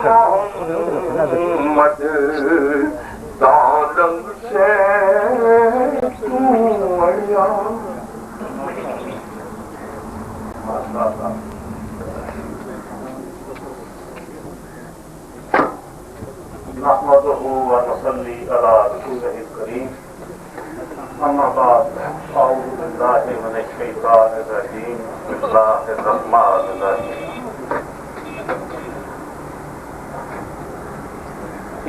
محمد دالم سے نحمده ونصلي على رسوله الكريم اما بعد اعوذ بالله من الشيطان الرجيم بسم الله الرحمن الرحيم.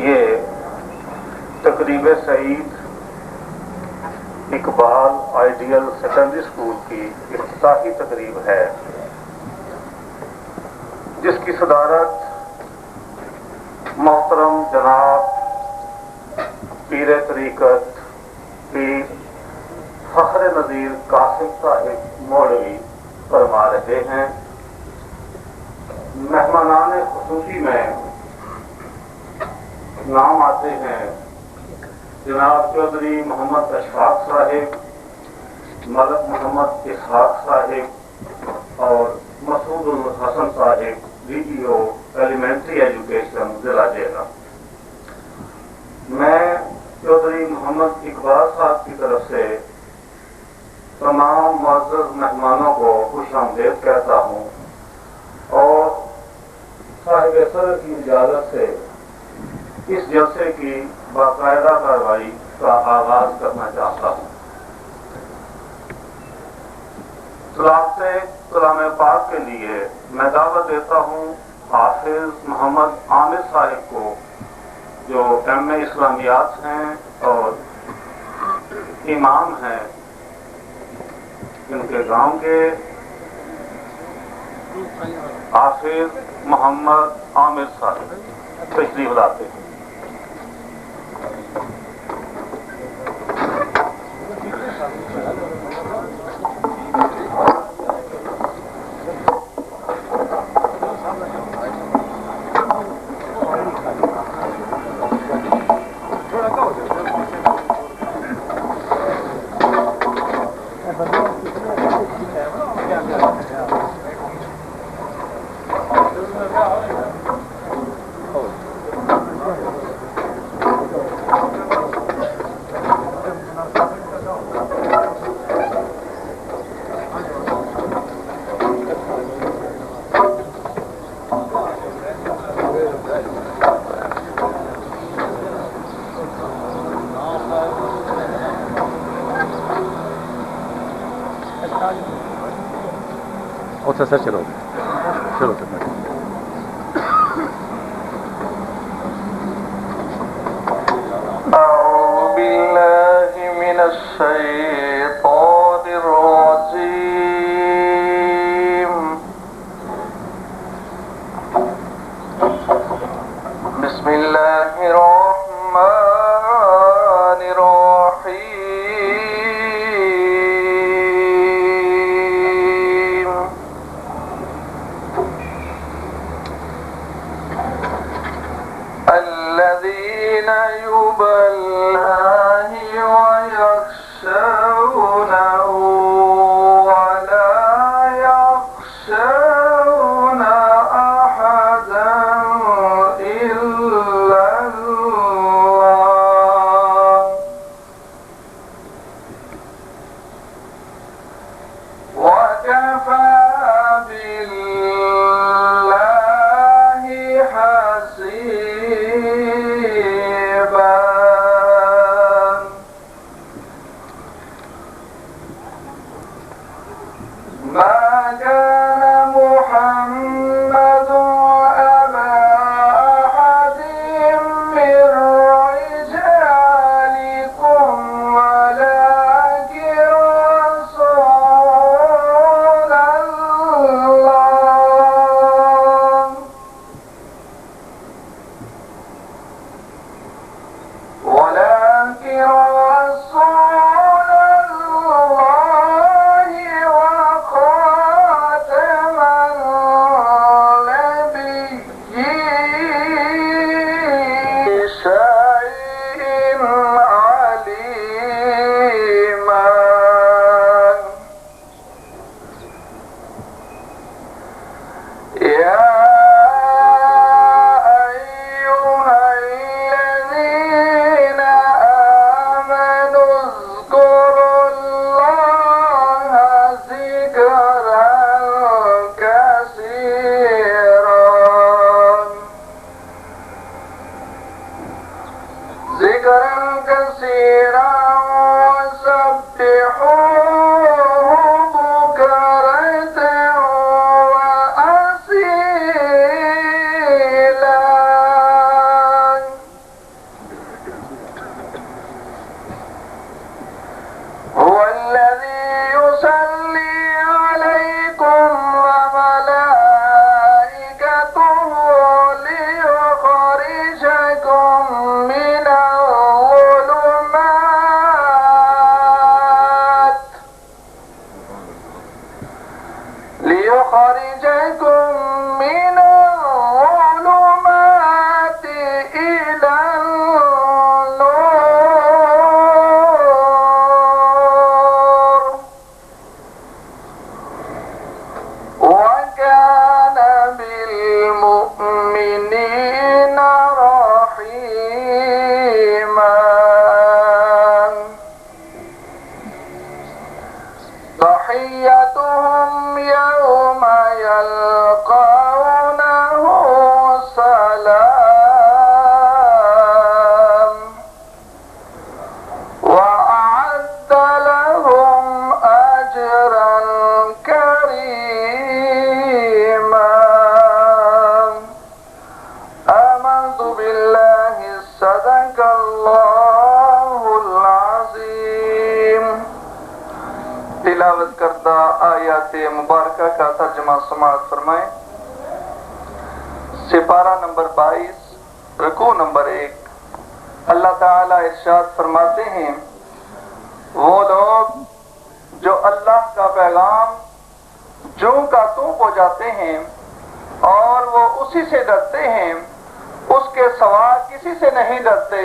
یہ تقریب سعید اقبال آئیڈیل سیکنڈری اسکول کی افتتاحی تقریب ہے، جس کی صدارت محترم جناب پیر طریقت پیر فخر نذیر قاسم صاحب مولوی فرما رہے ہیں. مہمانان خصوصی میں نام آتے ہیں جناب چودھری محمد اشفاق صاحب، ملک محمد اسحاق صاحب اور مسعود الحسن صاحب، DPO ایلیمنٹری ایجوکیشن ضلع جیلا. میں چودھری محمد اقبال صاحب کی طرف سے تمام معزز مہمانوں کو خوش آمدید کہتا ہوں اور صاحب سر کی اجازت سے اس جلسے کی باقاعدہ کارروائی کا آغاز کرنا چاہتا ہوں. سلامت کلام پاک کے لیے میں دعوت دیتا ہوں حافظ محمد عامر صاحب کو، جو MA اسلامیات ہیں اور امام ہیں ان کے گاؤں کے. حافظ محمد عامر صاحب تشریف لاتے ہیں. سر چلو چلو سر. أعوذ بالله من الشيطان الرجيم. بسم الله الرحمن الرحيم. الذين يبلغون ويخشونه ولا يخشون أحدا إلا الله وكفى بالله حسيبا. ما كان محمد أبا أحد من رجالكم ولكن رسول الله ولكن رسول الله وخاتم النبيين شيء عليما. يا أعوذ بالله صدق الله العظيم. تلاوت کردہ آیات مبارکہ کا ترجمہ سماعت فرمائیں. سپارہ نمبر 22 رکوع نمبر 1. اللہ تعالیٰ ارشاد فرماتے ہیں وہ لوگ جو اللہ کا پیغام جوں کا توں ہو جاتے ہیں اور وہ اسی سے ڈرتے ہیں، اس کے سوا کسی سے نہیں ڈرتے.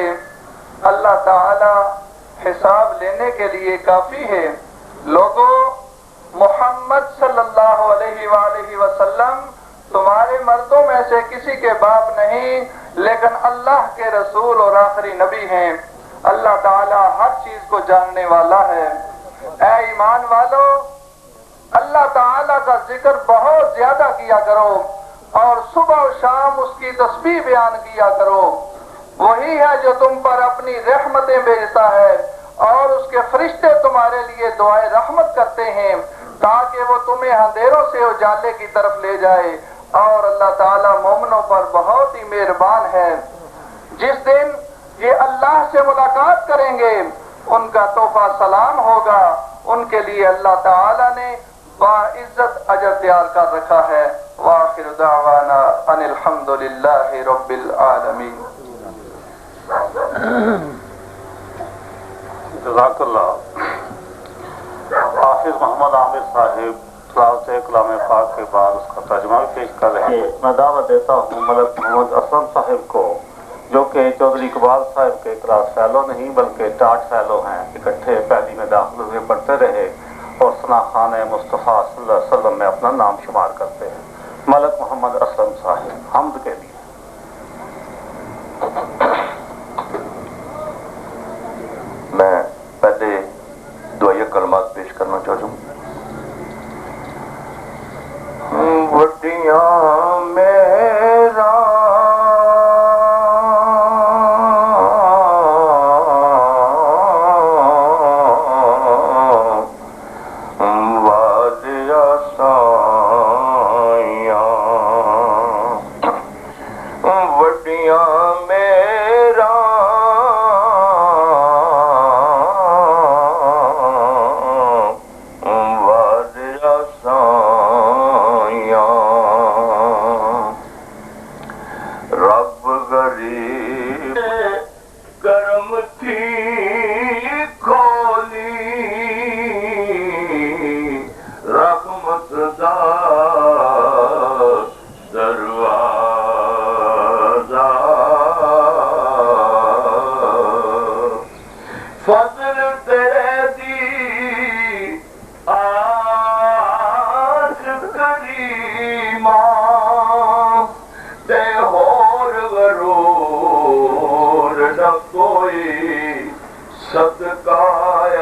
اللہ تعالیٰ حساب لینے کے لیے کافی ہے. لوگوں، محمد صلی اللہ علیہ وآلہ وسلم تمہارے مردوں میں سے کسی کے باپ نہیں، لیکن اللہ کے رسول اور آخری نبی ہیں. اللہ تعالیٰ ہر چیز کو جاننے والا ہے. اے ایمان والو، اللہ تعالیٰ کا ذکر بہت زیادہ کیا کرو اور صبح و شام اس کی تسبیح بیان کیا کرو. وہی ہے جو تم پر اپنی رحمتیں بھیجتا ہے اور اس کے فرشتے تمہارے لیے دعائے رحمت کرتے ہیں تاکہ وہ تمہیں اندھیروں سے اجالے کی طرف لے جائے. اور اللہ تعالیٰ مومنوں پر بہت ہی مہربان ہے. جس دن یہ اللہ سے ملاقات کریں گے ان کا تحفہ سلام ہوگا. ان کے لیے اللہ تعالیٰ نے باعزت اجر تیار کر رکھا ہے. وآخر دعوانا ان الحمد للہ رب العالمین. جزاک اللہ. حافظ محمد عامر صاحب تلاوت کلام پاک کے بعد اس کا ترجمہ بھی پیش کر رہے ہیں. میں دعوت دیتا ہوں ملک محمد اسلم صاحب کو، جو کہ چودھری اقبال صاحب کے کلاس فیلو نہیں بلکہ ٹاٹ فیلو ہیں، اکٹھے پہلی میں داخل ہوئے پڑھتے رہے اور ثنا خان مصطفیٰ صلی اللہ علیہ وسلم میں اپنا نام شمار کرتے ہیں. ملک محمد اسلم صاحب حمد کے لیے. میں پہلے دعائیہ کلمات پیش کرنا چاہتا ہوں. وڈیاں میرا صدقہ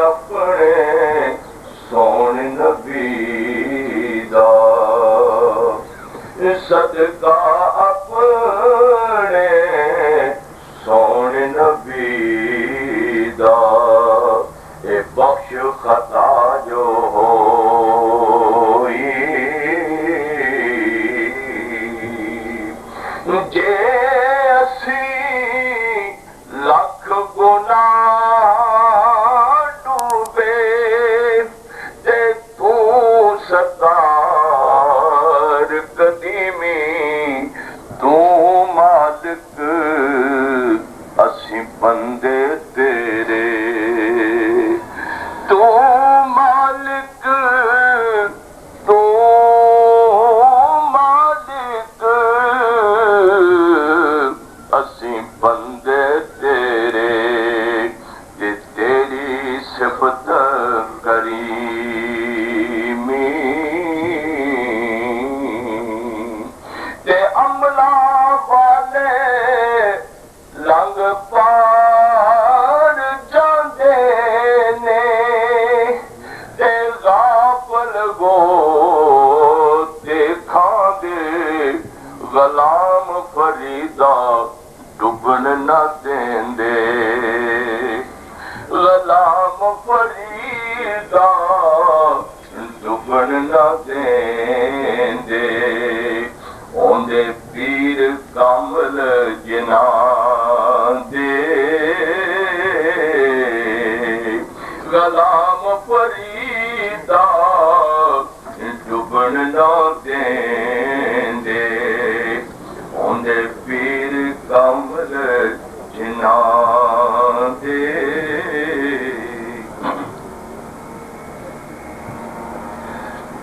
اپنے سونے نبی دا، صدقہ اپنے سونے نبی دا، اے بخش خطا جو ہوئی جے اسی لاکھ گناہ ڈوبے تے تو ستار قدیمی تو مالک اسی بندے تیرے، تو مالک تو مالک اسی بندے تیرے، کہ تیری صفت کریمی تے عملہ والے لنگ پار جاندے نے، تے غافل گو دیکھاں دے غلام فریدا ڈبن نہ دین دے، غلام فریدا ڈبن نہ دین دے، اون دے پیر کامل جنان دے غلام فریدا ڈبن نہ دیں دے اوندے پیر کامل جنان دے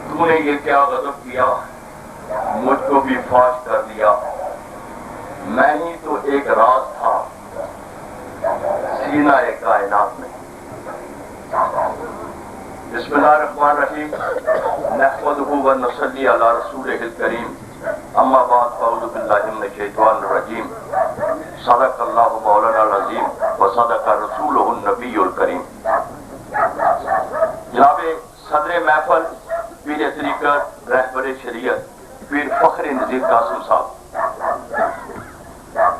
تو نے یہ کیا غضب کیا مجھ کو بھی فاش کر دیا میں ہی تو ایک راز تھا سینہ کائنات میں بسم اللہ الرحمن الرحیم نحمدہ و نصلی علی رسولہ الکریم اما بعد فاعوذ باللہ من الشیطان الرجیم صدق اللہ مولانا العظیم و صدق رسولہ النبی الکریم جناب صدر محفل پیر طریقت رہبر شریعت پیر فخر نذیر قاسم صاحب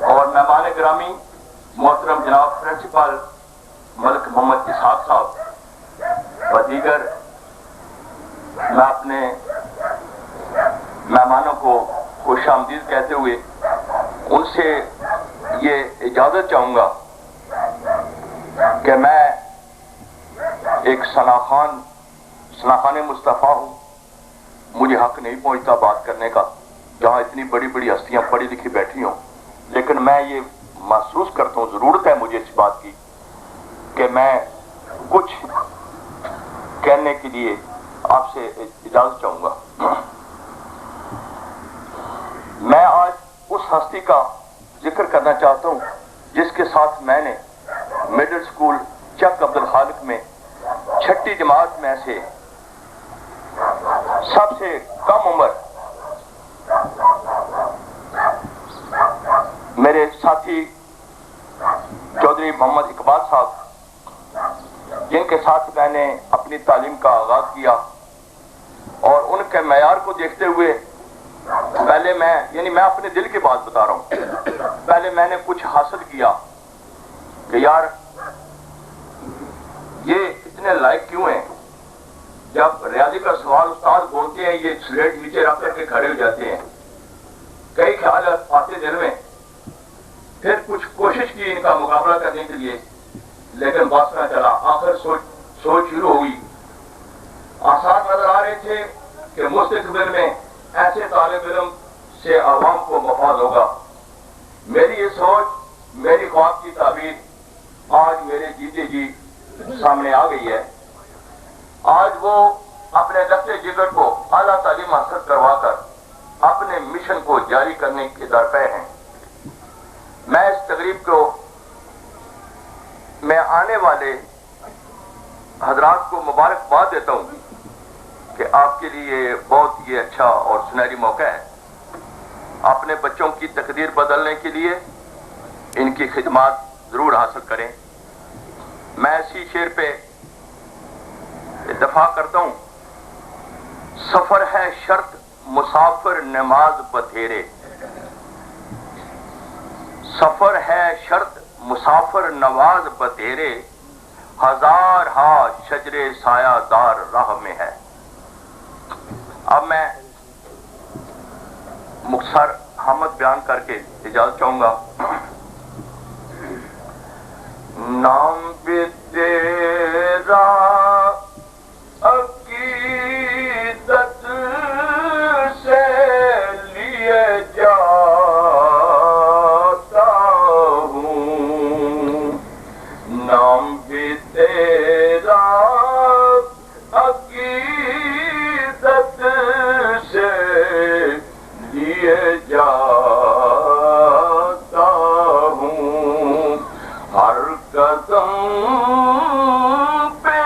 اور مہمان گرامی محترم جناب پرنسپل ملک محمد اسحاق صاحب و دیگر میں اپنے مہمانوں کو خوش آمدید کہتے ہوئے ان سے یہ اجازت چاہوں گا کہ میں ایک ثناخان مصطفیٰ ہوں مجھے حق نہیں پہنچتا بات کرنے کا جہاں اتنی بڑی بڑی ہستیاں پڑھی لکھی بیٹھی ہوں لیکن میں یہ محسوس کرتا ہوں ضرورت ہے مجھے اس بات کی کہ میں کچھ کہنے کے لیے آپ سے اجازت چاہوں گا میں آج اس ہستی کا ذکر کرنا چاہتا ہوں جس کے ساتھ میں نے مڈل سکول چک عبد الخالق میں 6ٹھی جماعت میں سے سب سے کم عمر میرے ساتھی چودھری محمد اقبال صاحب جن کے ساتھ میں نے اپنی تعلیم کا آغاز کیا اور ان کے معیار کو دیکھتے ہوئے پہلے میں اپنے دل کی بات بتا رہا ہوں پہلے میں نے کچھ حاصل کیا کہ یار یہ اتنے لائق کیوں ہیں جب ریاضی کا سوال استاد بولتے ہیں یہ سلیٹ نیچے رکھ کر کے کھڑے ہو جاتے ہیں کئی خیال آتے دل میں پھر کچھ کوشش کی ان کا مقابلہ کرنے کے لیے لیکن بس نہ چلا آخر سوچ شروع ہوئی آثار نظر آ رہے تھے کہ مستقبل میں ایسے طالب علم سے عوام کو مفاد ہوگا میری یہ سوچ میری خواب کی تعبیر آج میرے جیتے جی سامنے آ گئی ہے آج وہ اپنے لفظ جگر کو اعلیٰ تعلیم حاصل کروا کر اپنے مشن کو جاری کرنے کے درپے ہیں میں اس تقریب کو میں آنے والے حضرات کو مبارکباد دیتا ہوں کہ آپ کے لیے بہت یہ اچھا اور سنہری موقع ہے اپنے بچوں کی تقدیر بدلنے کے لیے ان کی خدمات ضرور حاصل کریں میں اسی شعر پہ اتفاق کرتا ہوں سفر ہے شرط مسافر نماز بتھیرے سفر ہے شرط مسافر نواز بتھیرے ہزار ہا شجر سایہ دار راہ میں ہے اب میں مختصر حمد بیان کر کے اجازت چاہوں گا نام بھی تیرا عقیدت سے لیے جاتا ہوں نام بھی تیرا عقیدت سے لیے جاتا ہوں ہر قدم پہ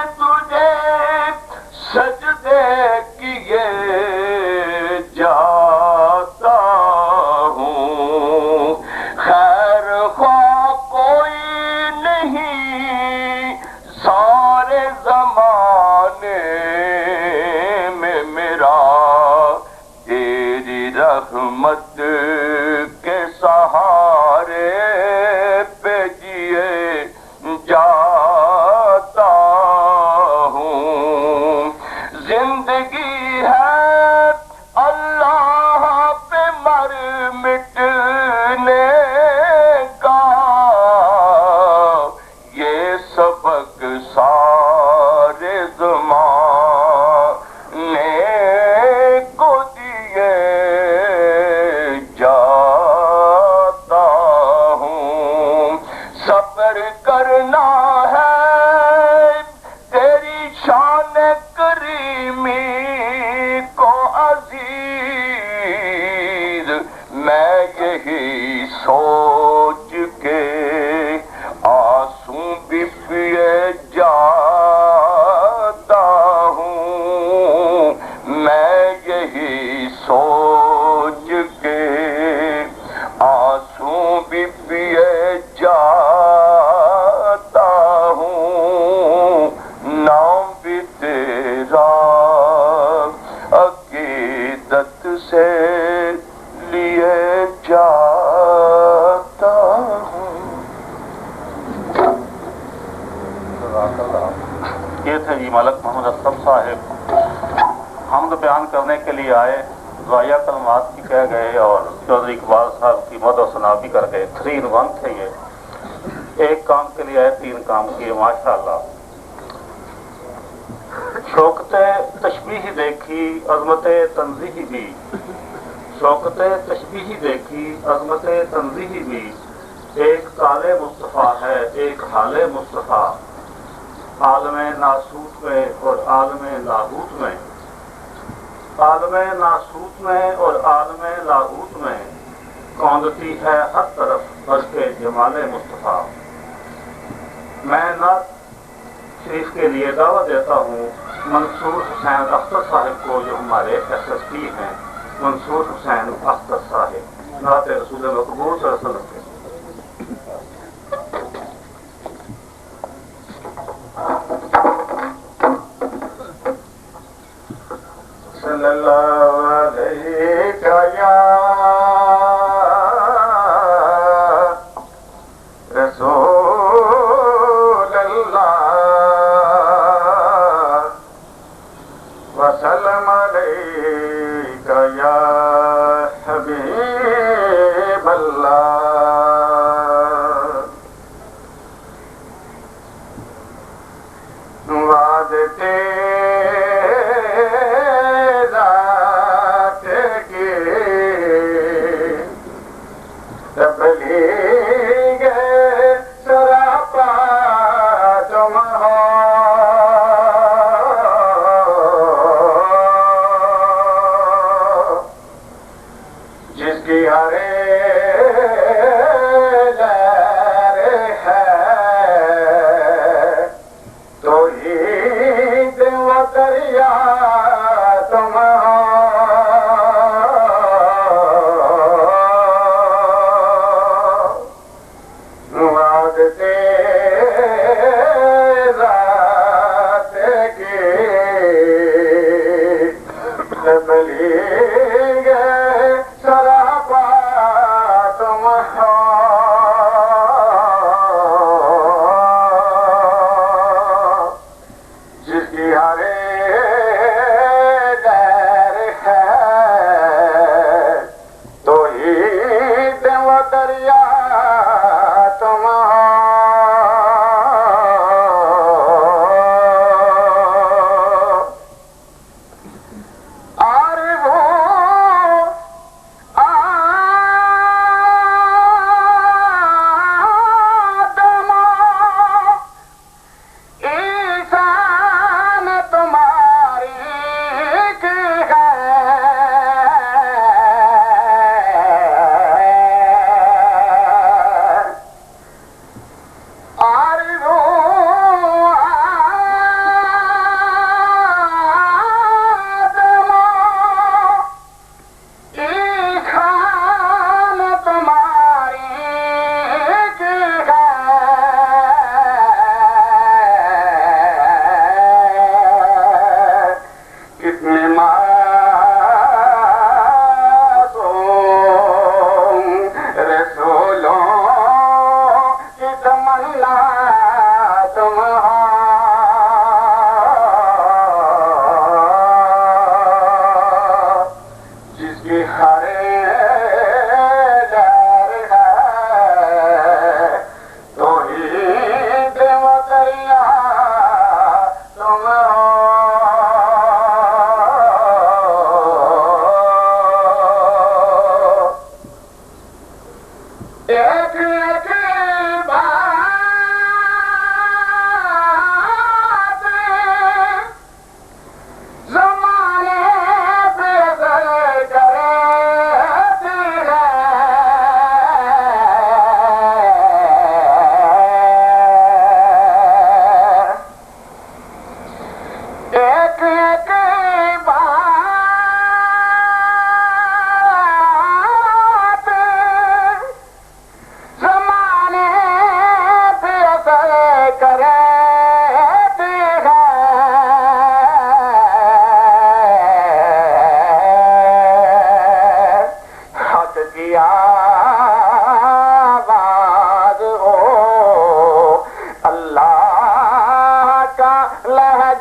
سوچ کے آنسو بھی پیے جاتا ہوں، میں یہی سوچ کے آنسو بھی پیے جاتا ہوں، نام بھی تیرا عقیدت سے لیے جاتا ہوں۔ یہ تھے جی ملک محمد اسلم صاحب، حمد بیان کرنے کے لیے آئے، دعائیہ کلمات بھی کہہ گئے اور چودھری اقبال صاحب کی مد و ثنا بھی کر گئے۔ 3 in 1 تھے یہ، ایک کام کے لیے آئے 3 کام کیے ماشاءاللہ۔ شوکت تشبیہ دیکھی عظمت تنزیہ بھی، شوکت تشبیہ دیکھی عظمت تنزیہ بھی، ایک کال مصطفیٰ ہے ایک حال مصطفیٰ، عالم ناسوت میں اور عالم لاہوت میں، عالم ناسوت میں اور عالم لاہوت میں کوندتی ہے ہر طرف برق جمال مصطفیٰ۔ میں نعت شریف کے لیے دعوت دیتا ہوں منصور حسین اختر صاحب کو، جو ہمارے SSP ہیں، منصور حسین اختر صاحب، نعت رسول مقبول صلی اللہ علیہ وسلم کے۔ صلی اللہ علیہ یا رسول اللہ وسلم علیک یا حبیب اللہ۔ وعدتے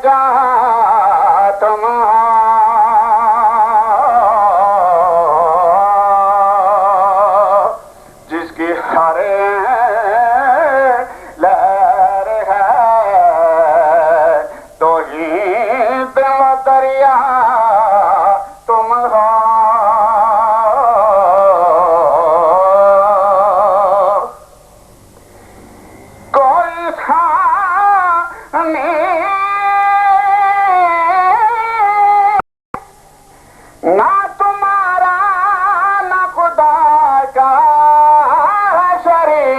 جا تم جس کی ہر لہر ہے توحید و دریا تم ہو کوئی نہ تمہارا نہ خدا کا شریک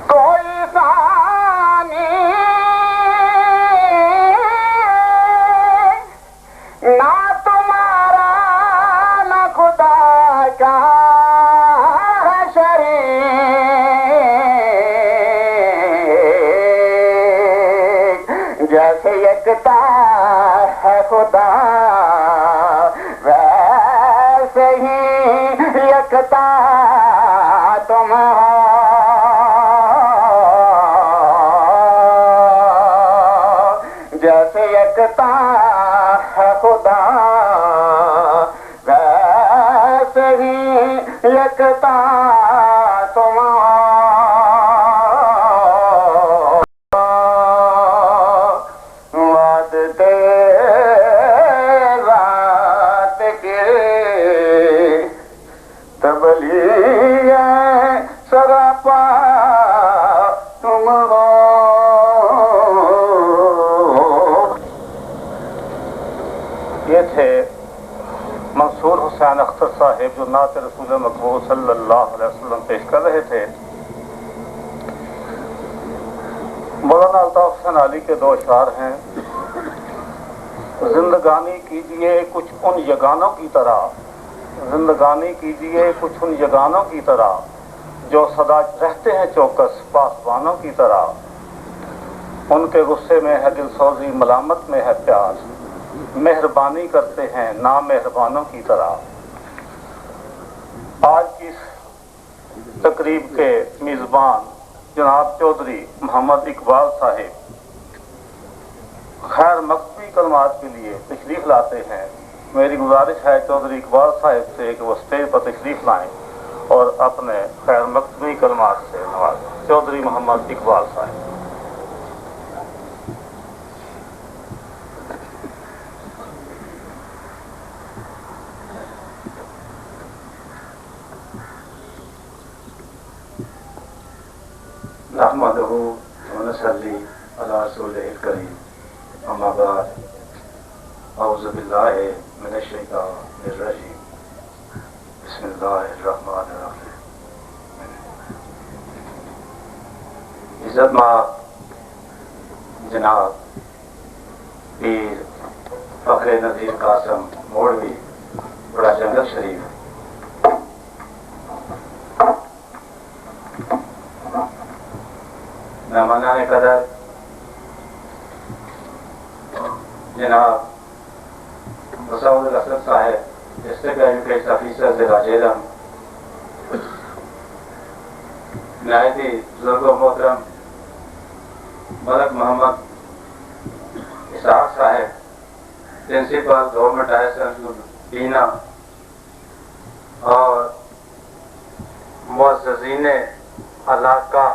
کوئی ثانی نہ تمہارا نہ خدا کا شریک جیسے یکتا ہے خدا ویسے ہی یکتا تم ہو جیسے یکتا ہے خدا ویسے ہی یکتا تم ہو وعدتے ذات کے تبلیغ سراپا تم ہو یہ تھے منصور حسین اختر صاحب جو نعت رسول مقبول صلی اللہ علیہ وسلم پیش کر رہے تھے۔ مولانا الطاف حسین علی کے دو اشعار ہیں، زندگانی کیجئے کچھ ان یگانوں کی طرح، زندگانی کیجئے کچھ ان یگانوں کی طرح جو سدا رہتے ہیں چوکس پاسبانوں کی طرح، ان کے غصے میں ہے دل سوزی ملامت میں ہے پیار، مہربانی کرتے ہیں نامہربانوں کی طرح۔ آج کی اس تقریب کے میزبان جناب چودھری محمد اقبال صاحب خیر مقبولی کلمات کے لیے تشریف لاتے ہیں۔ میری گزارش ہے چودھری اقبال صاحب سے کہ وہ اسٹیج پر تشریف لائیں اور اپنے خیر مقبولی کلمات سے نوازیں۔ چودھری محمد اقبال صاحب۔ نحمدہ ونصلی علی رسولہ الکریم، اما بعد، اعوذ باللہ من الشیطان الرجیم، بسم اللہ الرحمن الرحیم۔ عزت مآب جناب پیر فخر نذیر قاسم موڑوی بڑا جنگل شریف، مہمانان قدر جناب مسعود الاسد صاحب، ڈسٹرکٹ ایجوکیشن آفیسر ضلع جہلم، نہایت ہی بزرگ و محترم ملک محمد اسحاق صاحب، پرنسپل گورنمنٹ ہائی اسکول بینا، اور معززین علاقہ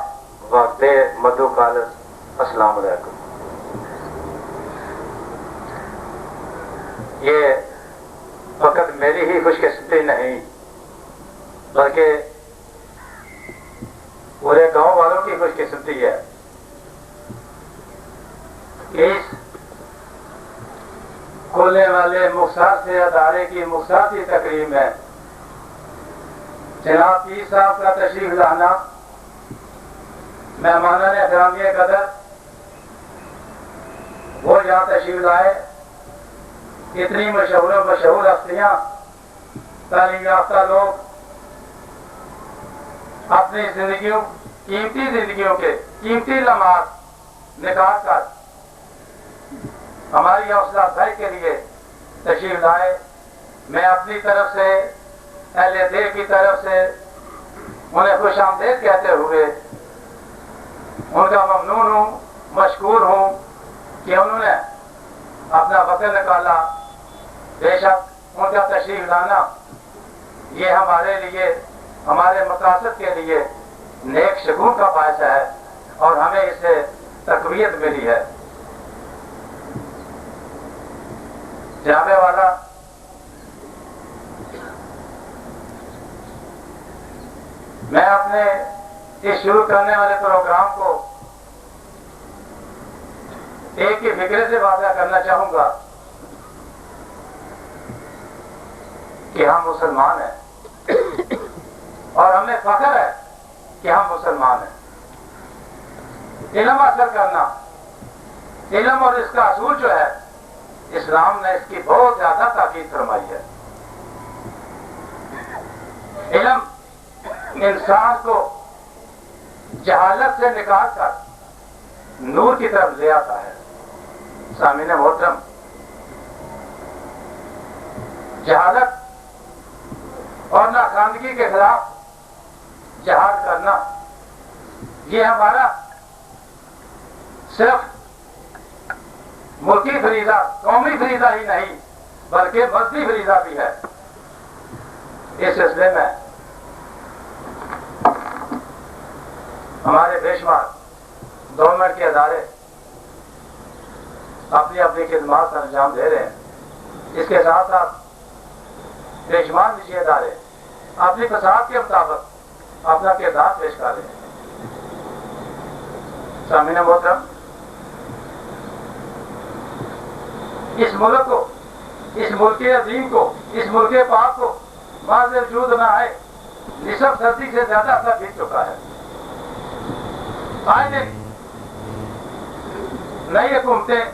وقت مدو کالج، السلام علیکم۔ یہ فقط میری ہی خوش قسمتی نہیں بلکہ پورے گاؤں والوں کی خوش قسمتی ہے۔ اس کھولنے والے مختصر سے ادارے کی مختصر سی تقریب میں جناب پیر صاحب کا تشریف لانا، مہمانان اکرامی قدر وہ یہاں تشریف لائے، اتنی مشہور ہستیاں، تعلیم یافتہ لوگ اپنی زندگیوں، قیمتی زندگیوں کے قیمتی لمحات نکال کر ہماری حوصلہ افزائی کے لیے تشریف لائے۔ میں اپنی طرف سے، اہل دل کی طرف سے انہیں خوش آمدید کہتے ہوئے ان کا ممنون ہوں، مشکور ہوں کہ انہوں نے اپنا وقت نکالا. بے شک ان کا تشریف لانا یہ ہمارے لیے، ہمارے مقاصد کے لیے نیک شگون کا باعث ہے اور ہمیں اس سے تقویت ملی ہے. جامع والا میں اپنے اس شروع کرنے والے پروگرام کو ایک ہی فکرے سے واضح کرنا چاہوں گا کہ ہم مسلمان ہیں اور ہمیں فخر ہے کہ ہم مسلمان ہیں. علم حاصل کرنا، علم اور اس کا اصول جو ہے، اسلام نے اس کی بہت زیادہ تاکید فرمائی ہے. علم انسان کو جہالت سے نکال کر نور کی طرف لے آتا ہے. سامعین محترم، جہالت اور ناخواندگی کے خلاف جہاد کرنا یہ ہمارا صرف ملکی فریضہ، قومی فریضہ ہی نہیں بلکہ مذہبی فریضہ بھی ہے. اس سلسلے میں ہمارے بے شمار گورنمنٹ کے ادارے اپنی اپنی خدمات کا انجام دے رہے ہیں. اس کے ساتھ ساتھ بے شمار نجی ادارے اپنی فساد کے مطابق اپنا کردار پیش کر رہے ہیں. سامعین محترم، اس ملک کو، اس ملک عظیم کو، اس ملک پاک کو بعض وجود نہ آئے نصف صدی سے زیادہ عرصہ بیت چکا ہے. آج نئی حکومتیں،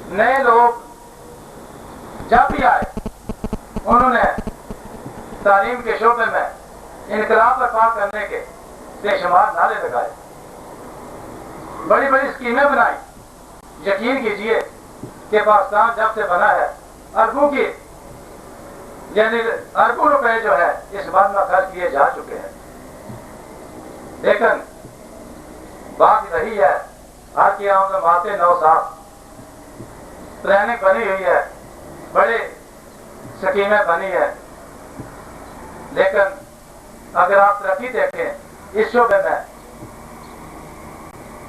نئے لوگ جب بھی آئے انہوں نے تعلیم کے شعبے میں انقلاب برپا کرنے کے بے شمار نعرے لگائے، بڑی بڑی اسکیمیں بنائی. یقین کیجئے کہ پاکستان جب سے بنا ہے اربوں کی، یعنی اربوں روپے جو ہے اس بات میں خرچ کیے جا چکے ہیں. لیکن بات رہی ہے ہر کی آمد باتیں 9 سال پلاننگ بنی ہوئی ہے، بڑے سکیمیں بنی ہے. لیکن اگر آپ ترقی دیکھیں اس شعبے میں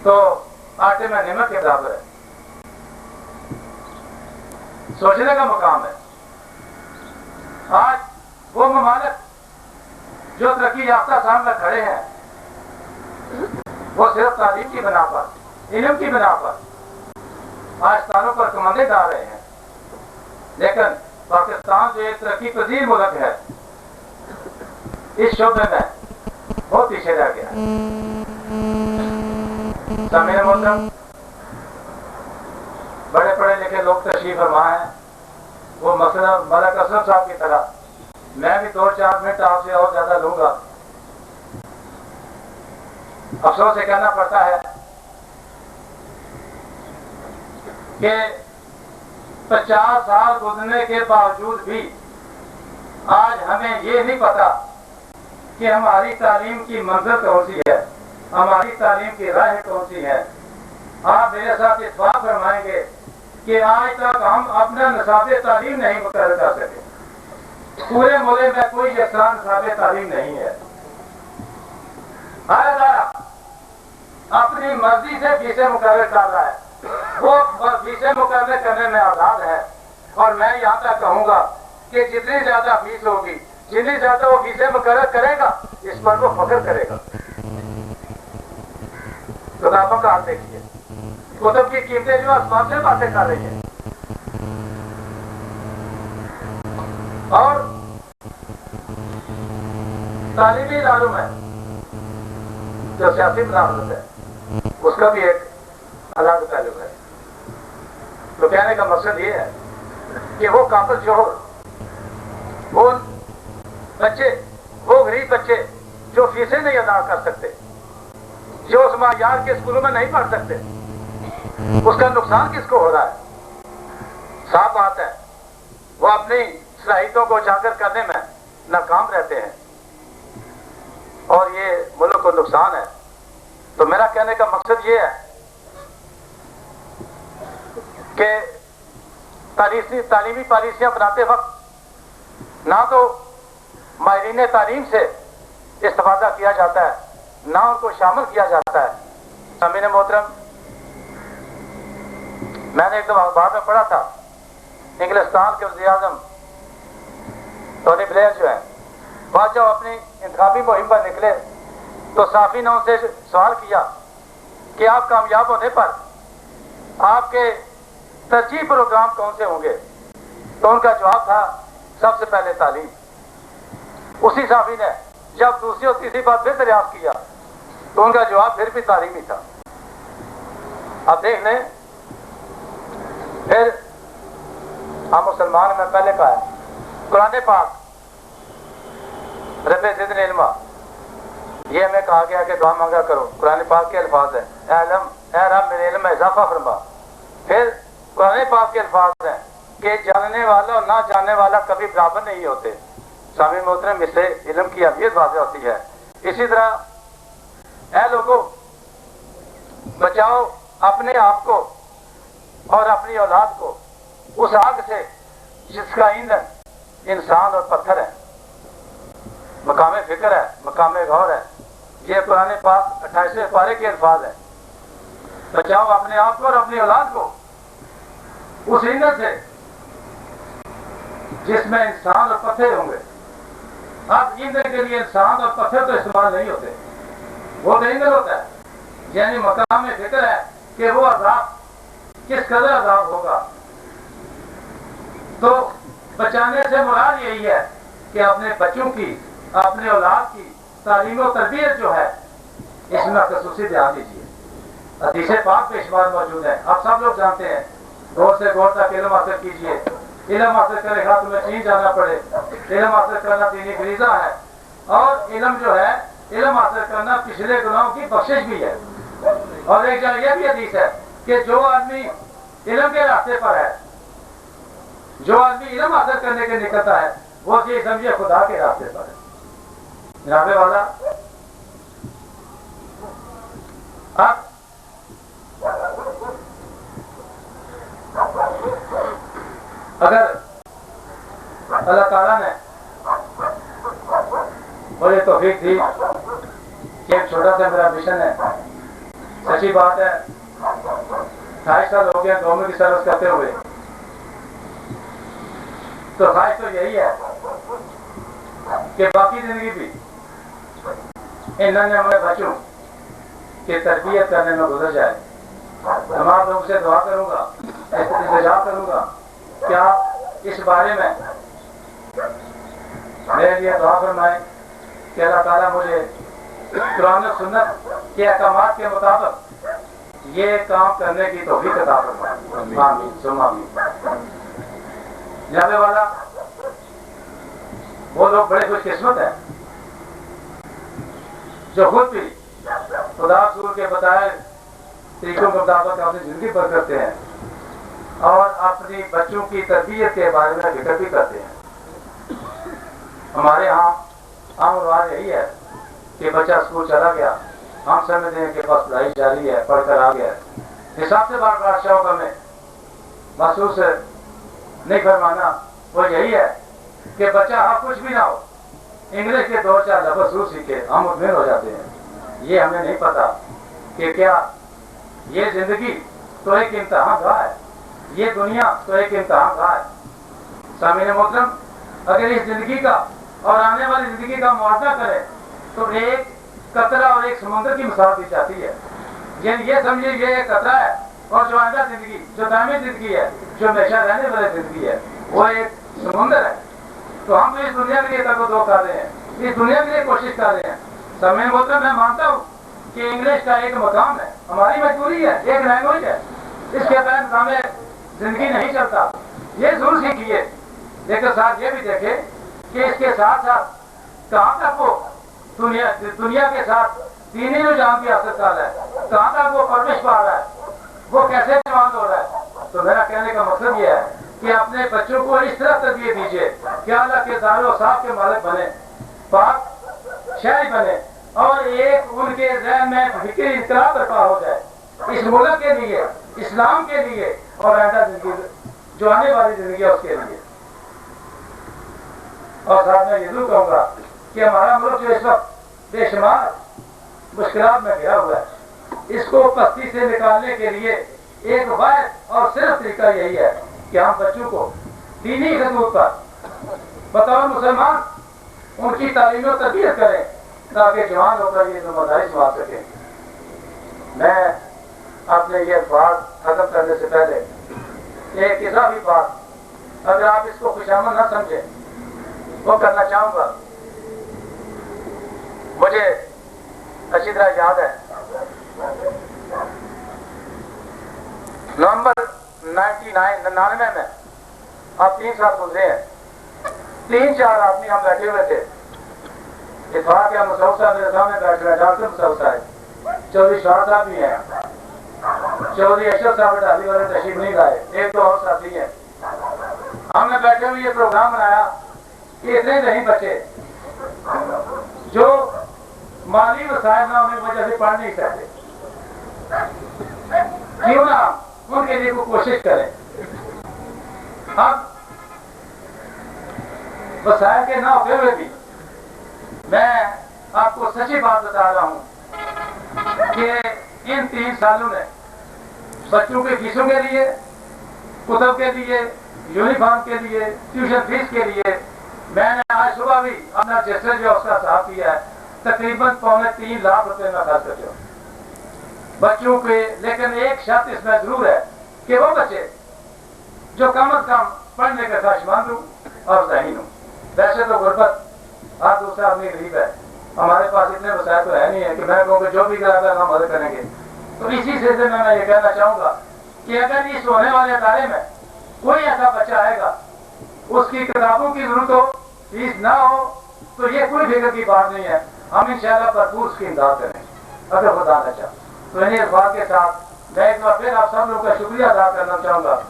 تو آٹے میں نمک کے برابر ہے. سوچنے کا مقام ہے. آج وہ ممالک جو ترقی یافتہ سامنے کھڑے ہیں وہ صرف تعلیم کی بنا پر، علم کی بنا پر آستانوں پر کمندے ڈال رہے ہیں. لیکن پاکستان جو ایک ترقی پذیر ملک ہے اس شعبے میں بہت پیچھے رہ گیا ہے. سامعین محترم، بڑے پڑھے لکھے لوگ تشریف فرما ہیں. وہ مثلا ملک اسلم صاحب کی طرح میں بھی 2-4 منٹ آپ سے اور زیادہ لوں گا. افسوس سے کہنا پڑتا ہے کہ 50 سال گزرنے کے باوجود بھی آج ہمیں یہ نہیں پتا کہ ہماری تعلیم کی منزل کون سی ہے، ہماری تعلیم کی راہیں کون سی ہے. آپ میرے ساتھ اتفاق فرمائیں گے کہ آج تک ہم اپنا نصاب تعلیم نہیں مقرر کر سکے. پورے ملک میں کوئی یکساں نصاب تعلیم نہیں ہے. ہر ادارہ اپنی مرضی سے فیسیں مقرر کر رہا ہے. وہ فیسیں مقرر کرنے میں آزاد ہے اور میں یہاں تک کہوں گا کہ جتنی زیادہ فیس ہوگی، جتنی زیادہ وہ فیسیں مقرر کرے گا اس پر وہ فخر کرے گا. کتابوں کا حال دیکھیے، کتب کی قیمتیں جو آسمان سے باتیں کر رہی ہیں. اور تعلیمی اداروں میں جو سیاسی مداخلت ہے اس کا بھی ایک الگ پہلو ہے. تو کہنے کا مقصد یہ ہے کہ وہ قابل شوہر، وہ بچے، وہ غریب بچے جو فیسیں نہیں ادا کر سکتے، جو اس معیار کے اسکولوں میں نہیں پڑھ سکتے، اس کا نقصان کس کو ہو رہا ہے؟ صاف بات ہے وہ اپنی صلاحیتوں کو اجاگر کرنے میں ناکام رہتے ہیں اور یہ ملک کو نقصان ہے. تو میرا کہنے کا مقصد یہ ہے کہ تعلیمی پالیسیاں بناتے وقت نہ تو ماہرین تعلیم سے استفادہ کیا جاتا ہے نہ ان کو شامل کیا جاتا ہے. سامعین محترم، میں نے ایک دفعہ اخبار میں پڑھا تھا انگلستان کے وزیر اعظم ٹونی بلیئر جو ہیں، بعد جب اپنی انتخابی مہم پر نکلے تو صحافی نے ان سے سوال کیا کہ آپ کامیاب ہونے پر آپ کے ترجیح پروگرام کون سے ہوں گے؟ تو ان کا جواب تھا سب سے پہلے تعلیم. اسی صحافی نے جب دوسری اور تیسری بات پھر دریافت کیا تو ان کا جواب پھر بھی تعلیم ہی تھا. اب دیکھ لیں، پھر ہم مسلمان میں پہلے کہا ہے قرآن پاک رب زدنی علما، یہ ہمیں کہا گیا کہ دعا مانگا کرو. قرآن پاک کے الفاظ ہیں اے رب میرے علم میں اضافہ فرما. پھر قرآن پاک کے الفاظ ہیں کہ جاننے والا اور نہ جاننے والا کبھی برابر نہیں ہوتے. سامعین محترم، اس سے علم کی اہمیت واضح ہوتی ہے. اسی طرح اے لوگوں، بچاؤ اپنے آپ کو اور اپنی اولاد کو اس آگ سے جس کا ایندھن انسان اور پتھر ہے. مقام فکر ہے، مقام غور ہے. یہ قرآن پاک 28ویں پارے کے الفاظ ہیں. بچاؤ اپنے آپ کو اور اپنی اولاد کو اس ایندھن سے جس میں انسان اور پتھر ہوں گے. اب ایندھن کے لیے انسان اور پتھر تو استعمال نہیں ہوتے، وہ تو ایندھن ہوتا ہے. یعنی مقام فکر ہے کہ وہ عذاب کس قدر عذاب ہوگا. تو بچانے سے مراد یہی ہے کہ اپنے بچوں کی، اپنے اولاد کی تعلیم و تربیت جو ہے اس میں خصوصی دھیان دیجیے. حدیث پاک پہ شمار موجود ہے، آپ سب لوگ جانتے ہیں. غور سے غور تک علم حاصل کیجیے. علم حاصل کرے گا تمہیں چین جانا پڑے. علم حاصل کرنا دینی فریضہ ہے، اور علم جو ہے، علم حاصل کرنا پچھلے گناہوں کی بخشش بھی ہے. اور ایک جگہ یہ بھی حدیث ہے کہ جو آدمی علم کے راستے پر ہے، جو آدمی علم حاصل کرنے کے نکلتا ہے، وہ یہ سمجھے خدا کے راستے پر ہے. جناب والا، اب اگر اللہ تعالیٰ نے مجھے توفیق دی کہ ایک چھوٹا سا میرا مشن ہے، سچی بات ہے 28 سال ہو گیا گورنمنٹ کی سروس کرتے ہوئے، تو خواہش تو یہی ہے کہ باقی زندگی بھی ان ننھے ہمیں بچوں کی تربیت کرنے میں گزر جائے. تمام لوگوں سے دعا کروں گا، التجا کروں گا کہ آپ اس بارے میں میرے لیے دعا فرمائیں کہ اللہ تعالیٰ مجھے قرآن و سنت کے احکامات کے مطابق یہ کام کرنے کی توفیق عطا فرمائے. آمین ثم آمین. جناب والا، وہ لوگ بڑے خوش قسمت ہیں جو خود بھی خدا رسول کے بتائے طریقوں کے مطابق اپنی زندگی پر کرتے ہیں اور اپنی بچوں کی تربیت کے بارے میں فکر بھی کرتے ہیں. ہمارے ہاں عام رواج یہی ہے کہ بچہ اسکول چلا گیا، ہم سمجھتے ہیں کہ بس پڑھائی جاری ہے، پڑھ کر آ گیا. حساب سے بار بار شوق ہمیں محسوس نہیں فرمانا وہ یہی ہے کہ بچہ ہاں کچھ بھی نہ ہو، انگلش کے 2-4 لفظ ضرور سیکھے، ہم مطمئن ہو جاتے ہیں. یہ ہمیں نہیں پتا کہ کیا یہ زندگی تو ایک امتحان گاہ ہے، یہ دنیا تو ایک امتحان گاہ ہے. سامعین محترم، اگر اس زندگی کا اور آنے والی زندگی کا موازنہ کرے تو ایک قطرہ اور ایک سمندر کی مثال دی جاتی ہے. یعنی یہ سمجھیے یہ ایک قطرہ ہے، اور جو آئندہ زندگی، جو دائمی زندگی ہے، جو ہمیشہ رہنے والی زندگی ہے، وہ ایک سمندر ہے. تو ہم تو اس دنیا کے لیے تک و دو کر رہے ہیں، اس دنیا کے لیے کوشش کر رہے ہیں. سامعین محترم، میں مانتا ہوں کہ انگلش کا ایک مقام ہے، ہماری مجبوری ہے، ایک لینگویج ہے، اس کے تحت ہمیں زندگی نہیں چلتا. یہ ضرور سیکھیے، لیکن ساتھ یہ بھی دیکھیں کہ اس کے ساتھ ساتھ کہاں تک وہ دنیا کے ساتھ دینی رجحان کی حاصل کر رہا ہے، کہاں تک وہ پرورش پا رہا ہے، وہ کیسے جوان ہو رہا ہے. تو میرا کہنے کا مقصد یہ ہے کہ اپنے بچوں کو اس طرح تربیت دیجیے کہ اللہ کے دار و صاحب کے مالک بنے، پاک شہری بنے، اور ایک ان کے ذہن میں فکر انقلاب برپا ہو جائے اس ملک کے لیے، اسلام کے لیے اور آئندہ زندگی جو آنے والی زندگی ہے اس کے لیے۔ اور ساتھ میں یہ ضرور کہوں گا کہ ہمارا ملک جو اس وقت بے شمار مشکلات میں گھرا ہوا ہے، اس کو پستی سے نکالنے کے لیے ایک واحد اور صرف طریقہ یہی ہے کہ ہم بچوں کو دینی خطوط پر بطور مسلمان ان کی تعلیم و تربیت کریں تاکہ جوان ہو کر یہ ذمہ داری سنبھال سکیں۔ میں اپنے یہ الفاظ ختم کرنے سے پہلے ایک اضافی بات، اگر آپ اس کو خوشامد نہ سمجھیں، وہ کرنا چاہوں گا۔ مجھے اچھی طرح یاد ہے نومبر 99 میں آپ 3 سال گزرے ہیں، 3-4 آدمی ہم بیٹھے ہوئے تھے، اتفاق کے مسعود صاحب میرے سامنے بیٹھ رہے، ڈاکٹر مسعود صاحب، چودھری شاہ صاحب بھی ہیں، چودھری اشرف صاحب ڈالی والے تشریف نہیں لائے، 1-2 اور ساتھی ہیں۔ ہم نے بیٹھے ہوئے یہ پروگرام بنایا کہ اتنے نہیں بچے جو مالی وسائل نہ ہونے کی وجہ سے پڑھ نہیں سکتے، کیوں نہ ان کے لیے کوئی کوشش کریں۔ اب وسائل کے نہ ہوتے ہوئے بھی میں آپ کو سچی بات بتا رہا ہوں کہ ان 3 سالوں میں بچوں کے فیسوں کے لیے، کتب کے لیے، یونیفارم کے لیے، ٹیوشن فیس کے لیے میں نے آج صبح بھی اپنا رجسٹر جو اس کا صاف کیا ہے، تقریباً 3.25 لاکھ روپے میں خرچ کرتے ہوں بچوں کے۔ لیکن ایک شرط اس میں ضرور ہے کہ وہ بچے جو کم از کم پڑھنے کے خواہشمند ہوں اور ذہین ہوں۔ ویسے تو غربت ہر دوسرا آدمی غریب ہے، ہمارے پاس اتنے وسائل تو ہے نہیں ہے کہ میں کہوں کہ جو بھی کرا ہے ہم مدد کریں گے۔ تو اسی سلسلے میں یہ کہنا چاہوں گا کہ اگر اس ہونے والے ادارے میں کوئی ایسا بچہ آئے گا اس کی کتابوں کی ضرورت ہو، فیس نہ ہو، تو یہ کوئی فکر کی بات نہیں ہے، ہم انشاءاللہ بھرپور اس کی امداد کریں اگر خدا نہ چاہے۔ تو انہیں الفاظ کے ساتھ میں ایک بار پھر آپ سب لوگوں کا شکریہ ادا کرنا چاہوں گا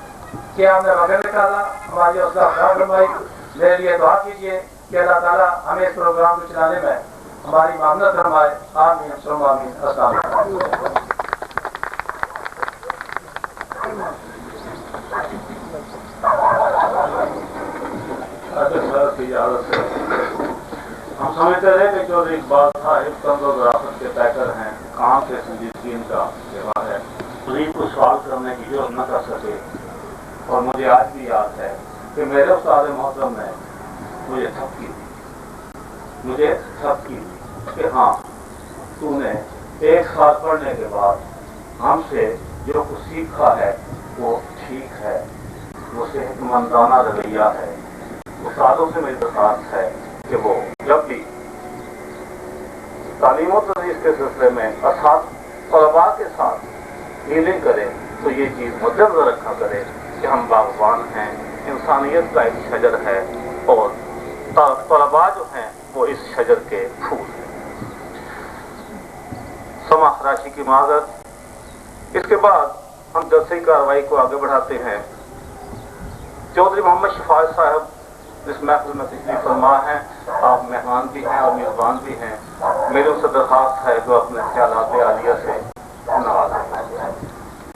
کہ آپ نے وقت نکالا، ہماری حوصلہ افزائی فرمائی۔ میرے لیے دعا کیجیے کہ اللہ تعالیٰ ہمیں اس پروگرام کو چلانے میں ہماری معاونت فرمائے۔ آمین ثم آمین۔ السلام علیکم۔ ہم سمجھتے رہے کہ چودھری اقبال صاحب طنز و ظرافت کے پیکر ہیں، کام سے سنجیدگی ان کا تہوار ہے، غریب کو سوال کرنے کی ضرورت نہ کر سکے۔ اور مجھے آج بھی یاد ہے کہ میرے استاد محترم نے مجھے تھپ کی کہ ہاں تو نے 1 سال پڑھنے کے بعد ہم سے جو کچھ سیکھا ہے وہ ٹھیک ہے، وہ صحت مندانہ رویہ ہے۔ استادوں سے میری درخواست ہے کہ وہ جب بھی تعلیم و تدریس کے سلسلے میں طلباء کے ساتھ ڈیلنگ کریں تو یہ چیز مدنظر رکھا کرے کہ ہم باغبان ہیں، انسانیت کا ایک شجر ہے اور طلباء جو ہیں وہ اس شجر کے پھول ہیں۔ سماح راشی کی معذرت۔ اس کے بعد ہم جلسے کی کارروائی کو آگے بڑھاتے ہیں۔ چودھری محمد شفاعت صاحب اس محفل میں تشریف فرما ہیں، آپ مہمان بھی ہیں اور میزبان بھی ہیں۔ میرے ان سے درخواست ہے جو اپنے خیالات عالیہ سے نوازیں۔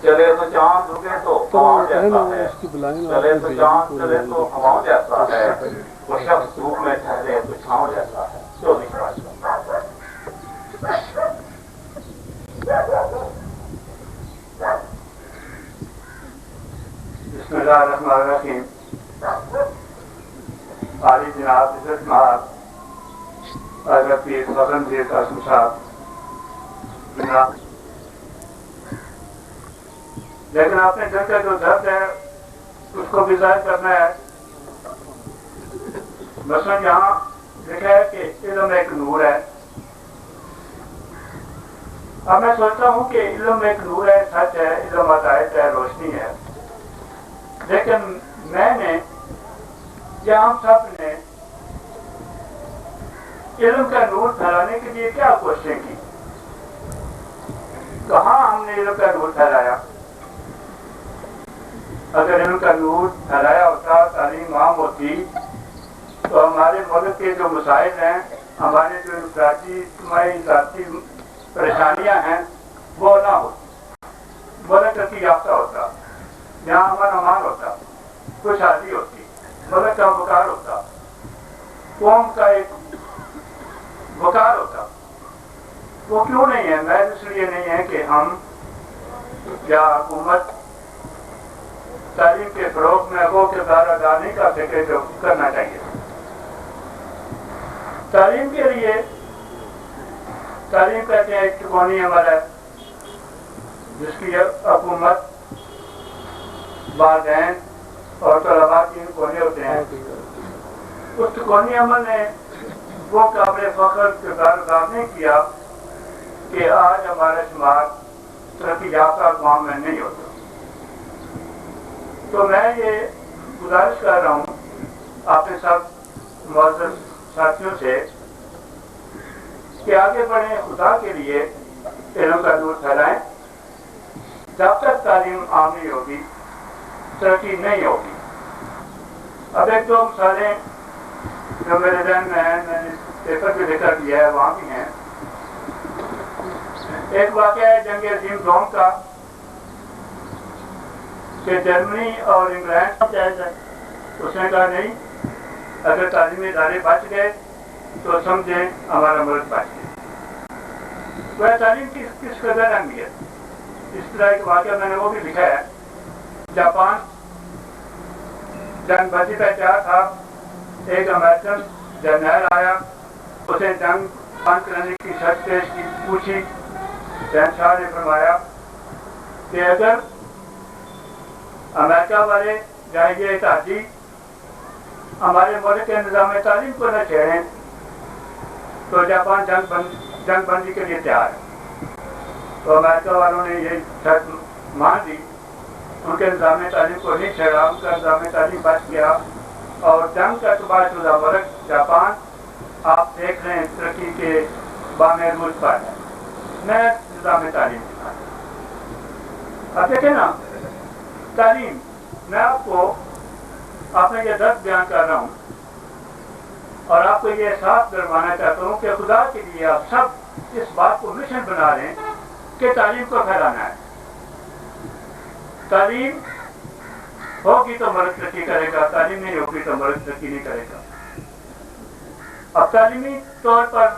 چلے تو چاند رکے تو ہواؤں جیسا ہے، چلے تو چاند چلے تو ہواؤں جیسا ہے، وہ شخص دھوپ میں ٹھہرے تو چھاؤں جیسا ہے۔ چودھری شفاعت بسم اللہ الرحمن الرحیم۔ عالی جناب عزت مآب حضرت پیر فضل جی قاسم صاحب جناب، لیکن آپ نے دل کا جو درد ہے اس کو بھی ظاہر کرنا ہے۔ مثلاً یہاں لکھا ہے کہ علم ایک نور ہے۔ اب میں سوچتا ہوں کہ علم ایک نور ہے، سچ ہے، علم ہدایت ہے، روشنی ہے، لیکن میں نے یا ہم سب نے علم کا نور پھیلانے کے لیے کیا کوششیں کی؟ کہاں ہم نے علم کا نور پھیلایا؟ اگر علم کا نور پھیلایا ہوتا، تعلیم عام ہوتی، تو ہمارے ملک کے جو مسائل ہیں ہماری جو ذاتی اجتماعی ذاتی پریشانیاں ہیں وہ نہ ہوتی، ملک ترقی یافتہ ہوتا، یہاں امن امان ہوتا، خوشحالی ہوتی، ملک کا وقار ہوتا، قوم کا ایک وقار ہوتا. وہ کیوں نہیں ہے؟ میں اس لیے نہیں ہے کہ ہم یا حکومت تعلیم کے فروغ میں وہ کردار ادا نہیں کر سکے جو کرنا چاہیے. تعلیم کے لیے تعلیم کہتے ہیں ایک چکونی عمل ہے جس کی حکومت، والدین اور طلباء تین کونے ہوتے ہیں. اس چکونی عمل نے وہ قابل فخر کردار ادا نہیں کیا کہ آج ہمارا شمار ترقی یافتہ اقوام میں نہیں ہوتا. تو میں یہ گزارش کر رہا ہوں آپ سب معزز ساتھیوں سے کہ آگے بڑھیں، خدا کے لیے علم کا نور پھیلائیں. جب تک تعلیم عام نہیں ہوگی ترقی نہیں ہوگی. اب ایک دو مثالیں جو میرے ذہن میں ہیں، میں نے پیپر بھی لکھ کر دیا ہے، وہاں بھی ہیں. ایک واقعہ ہے جنگ عظیم دوم کا کہ جرمنی اور انگلینڈ جائز ہے. اس نے کہا نہیں، اگر تعلیمی ادارے بچ گئے تو سمجھیں ہمارا ملک بچ گیا. وہ تعلیم کی کس قدر اہمیت. اس طرح ایک واقعہ میں نے وہ بھی لکھا ہے. جاپان جنگ بازی کا کیا تھا، ایک امریکن جرنیل آیا، اسے جنگ بند کرنے کی شرط پیش کی، پوچھی. شہنشاہ نے فرمایا کہ اگر امریکہ والے یا یہ اتحادی ہمارے ملک کے نظام تعلیم کو نہ چھیڑیں تو جاپان جنگ بندی کے لیے تیار ہے. تو امریکہ والوں نے یہ شرط مان لی، ان کے نظام تعلیم کو نہیں چھیڑا، ان کا نظام تعلیم بچ گیا اور جنگ کا تباہ شدہ ملک جاپان آپ دیکھ رہے ہیں ترقی کے بامِ روز پر ہے. نئے نظام تعلیم. اب دیکھیں نا تعلیم، میں آپ کو میں یہ درد بیان کر رہا ہوں اور آپ کو یہ احساس دلوانا چاہتا ہوں کہ خدا کے لیے آپ سب اس بات کو مشن بنا لیں کہ تعلیم کو پھیلانا ہے. تعلیم ہوگی تو ملک ترقی کرے گا، تعلیم نہیں ہوگی تو ملک ترقی نہیں کرے گا. اب تعلیمی طور پر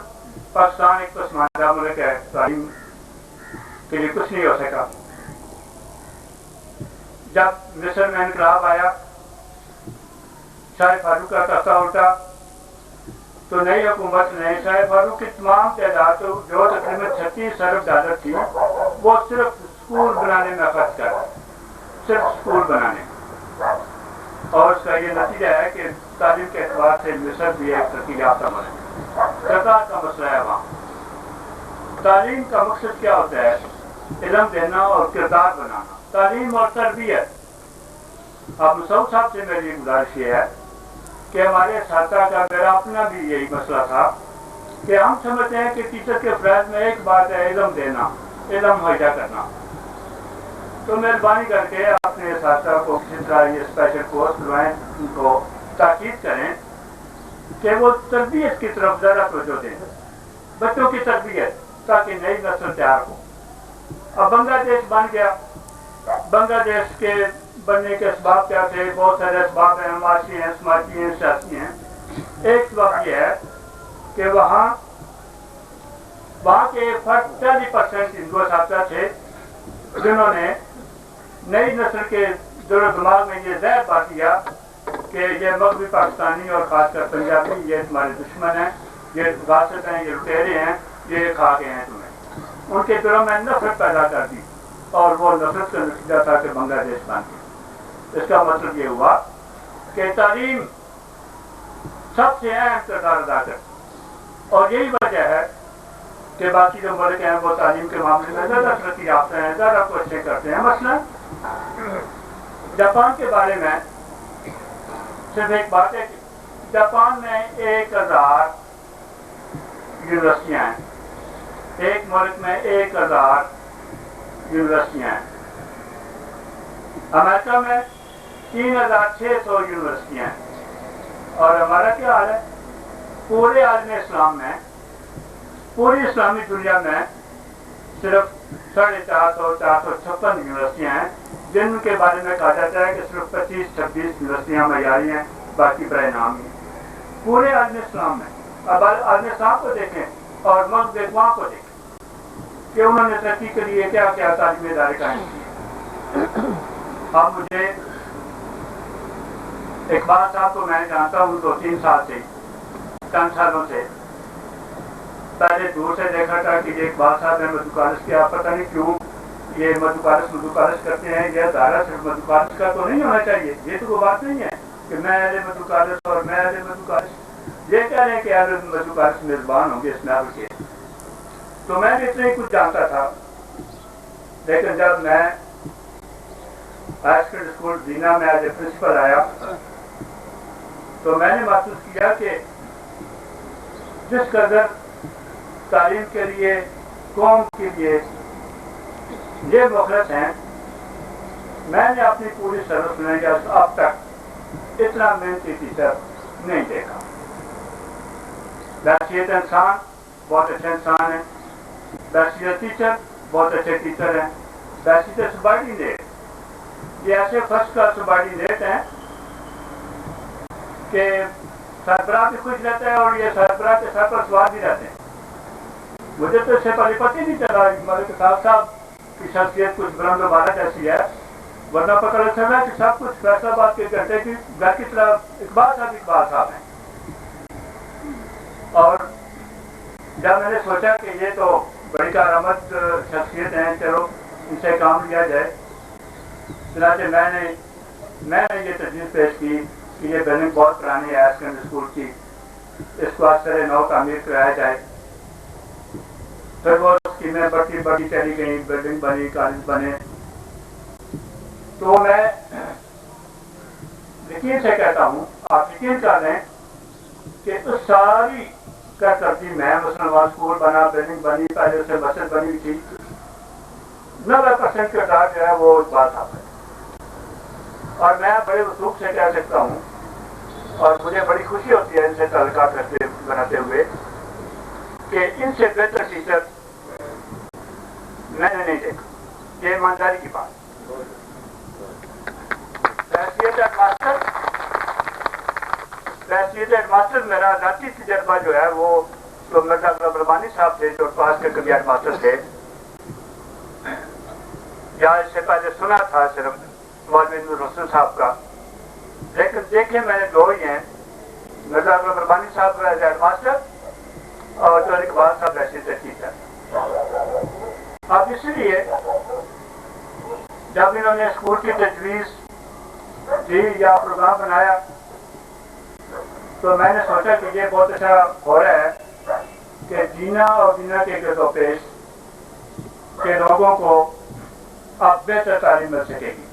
پاکستان ایک پسماندہ ملک ہے، تعلیم کے لیے کچھ نہیں ہو سکا. جب مصر میں انقلاب آیا، شاہ فاروق کا تختہ الٹا تو نئی حکومت نے شاہ فاروق کی تمام تعداد جو تقریباً 36 ارب ڈالر تھی وہ صرف اسکول بنانے میں خرچ کر، صرف اسکول بنانے. اور اس کا یہ نتیجہ ہے کہ تعلیم کے اعتبار سے مصر بھی ایک ترقی یافتہ ملک ہے. کردار کا مسئلہ ہے وہاں. تعلیم کا مقصد کیا ہوتا ہے؟ علم دینا اور کردار بنانا. تعلیم اور تربیت. اب مسعود صاحب سے میری گزارش یہ ہے کہ ہمارے اساتذہ کا، میرا اپنا بھی یہی مسئلہ تھا کہ ہم سمجھتے ہیں کہ ٹیچر کے فرائض میں ایک بات ہے علم دینا، علم مہیا کرنا. تو مہربانی کر کے اپنے اساتذہ کو کسی طرح یہ اسپیشل کورس کروائیں، ان کو تاکید کریں کہ وہ تربیت کی طرف زیادہ توجہ دیں، بچوں کی تربیت، تاکہ نئی نسل تیار ہو. اب بنگلہ دیش بن گیا. بنگلہ دیش کے بننے کے اسباب کیا تھے؟ بہت سارے اسباب ہیں، معاشی ہیں، سماجی ہیں، سیاسی ہیں. ایک سبب یہ ہے کہ وہاں کے 40% ہندو اساتذہ تھے جنہوں نے نئی نسل کے دل و دماغ میں یہ زہر پا دیا کہ یہ مغربی پاکستانی اور خاص کر پنجابی یہ تمہارے دشمن ہیں، یہ غاصب ہیں، یہ لٹیرے ہیں، یہ کھا گئے ہیں تمہیں. ان کے دلوں میں نفرت پیدا کر دی اور وہ نفرت کا نتیجہ تھا کہ بنگلہ دیش بن گیا. اس کا مطلب یہ ہوا کہ تعلیم سب سے اہم کردار ادا کرتی، اور یہی وجہ ہے کہ باقی جو ملک ہیں وہ تعلیم کے معاملے میں زیادہ ترقی یافتہ ہیں، زیادہ کوششیں کرتے ہیں. مثلا جاپان کے بارے میں صرف ایک بات ہے کہ جاپان میں 1000 یونیورسٹیاں ہیں. ایک ملک میں 1000 یونیورسٹیاں ہیں. امریکہ میں 3600 یونیورسٹیاں ہیں. اور ہمارا کیا حال ہے؟ پورے عالم اسلام میں، پوری اسلامی دنیا میں صرف 456 یونیورسٹیاں ہیں جن کے بارے میں کہا جاتا ہے کہ صرف 25-26 یونیورسٹیاں معیاری ہیں، باقی برائے نام ہی پورے عالم اسلام میں۔ اب عالم اسلام کو دیکھیں اور ملک اقوام کو دیکھیں کہ انہوں نے ترقی کے لیے کیا کیا تعلیمی ادارے قائم کیے۔ اب مجھے اقبال صاحب کو میں جانتا ہوں 2-3 سال سے، چند سالوں سے۔ پہلے دور سے دیکھا تھا کہ یہ اقبال صاحب نے مدوکالس کیا، پتہ نہیں کیوں یہ مدوکالس کرتے ہیں۔ یہ دائرہ صرف مدوکالس کا تو نہیں ہونا چاہیے، یہ تو وہ بات نہیں ہے کہ میں اہل مدوکالس اور میں اہل مدوکالس، یہ کہہ رہے ہیں کہ اہل مدوکالس میزبان ہوں گے اس ناول کے۔ تو میں بھی اتنا ہی کچھ جانتا تھا، لیکن جب میں ہائی سیکنڈری اسکول زینا میں ایز اے پرنسپل آیا تو میں نے محسوس کیا کہ جس قدر تعلیم کے لیے، قوم کے لیے یہ مخلص ہیں، میں نے اپنی پوری سروس میں اب تک اتنا محنتی ٹیچر نہیں دیکھا۔ بحثیت انسان بہت اچھے انسان ہیں، بحثیت ٹیچر بہت اچھے ٹیچر ہیں، بحثیت سبارڈینیٹ یہ ایسے فرسٹ کلاس سبارڈینیٹ ہیں کہ سربراہ بھی خوش رہتا ہے اور یہ سربراہ کے سر پر سوار بھی رہتے ہیں۔ مجھے تو اس سے پہلے پتہ ہی نہیں چلا ملک صاحب کی شخصیت کچھ بلند و بالا جیسی ہے، ورنہ پتہ لگ سکتا کہ سب کچھ فیصلہ آباد کے گھنٹے کی گھر کی طرف اقبال صاحب ہیں۔ اور جب میں نے سوچا کہ یہ تو بڑی کارآمد شخصیت ہیں، چلو ان سے کام لیا جائے، چنانچہ میں نے یہ تجویز پیش کی کہ یہ بلڈنگ بہت پرانی ہے ہائی سیکنڈری اسکول کی، اس کو اکثر نو تعمیر کرایا جائے۔ پھر وہ اسکیمیں بڑھتی چلی گئیں، بلڈنگ بنی، کالج بنے۔ تو میں یقین سے کہتا ہوں، آپ یقین کر لیں کہ اس ساری کا ترتیب میں مسلمان اسکول بنا، بلڈنگ بنی، پہلے سے مسجد بنی تھی، 90% کردار جو ہے وہ اقبال صاحب ہے۔ اور میں بڑے وثوق سے کہہ سکتا ہوں اور مجھے بڑی خوشی ہوتی ہے ان سے تعلقات بناتے ہوئے کہ ان سے بہتر ٹیچر میں نے نہیں دیکھا۔ یہ ایمانداری کی بات۔ بحثیت ہیڈ ماسٹر میرا ذاتی تجربہ جو ہے وہ تو مرزا غلام ربانی صاحب تھے جو پاس کے کبھی ہیڈ ماسٹر تھے، یا اس سے پہلے سنا تھا صرف مولوی نور حسن صاحب کا، لیکن دیکھے میں نے دو ہی ہیں، مرزا غلام ربانی صاحب ایز ہیڈ ماسٹر اور جو اقبال صاحب ایسے ٹیچر۔ اب اس لیے جب انہوں نے اسکول کی تجویز دی یا پروگرام بنایا تو میں نے سوچا کہ یہ بہت اچھا ہو رہا ہے کہ جینا اور جینا کے گرد و پیش کے لوگوں کو اب بہتر تعلیم مل سکے گی۔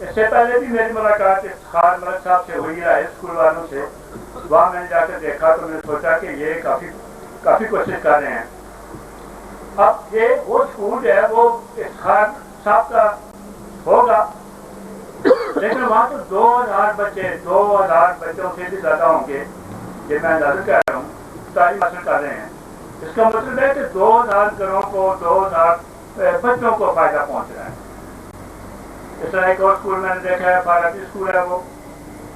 اس سے پہلے بھی میری ملاقات خان ملک صاحب سے ہوئی ہے اسکول والوں سے، وہاں میں نے جا کر دیکھا تو میں نے سوچا کہ یہ کافی کوشش کر رہے ہیں۔ اب یہ وہ اسکول ہے وہ خان صاحب کا ہوگا، لیکن وہاں تو 2000 بچوں سے بھی زیادہ ہوں گے، یہ میں اندازہ کہہ رہا ہوں، تعلیم حاصل کر رہے ہیں۔ اس کا مطلب ہے کہ 2000 گھروں کو 2000 بچوں کو فائدہ پہنچ رہا ہے۔ اس طرح ایک اور اسکول میں نے دیکھا ہے، بھارتی اسکول ہے وہ،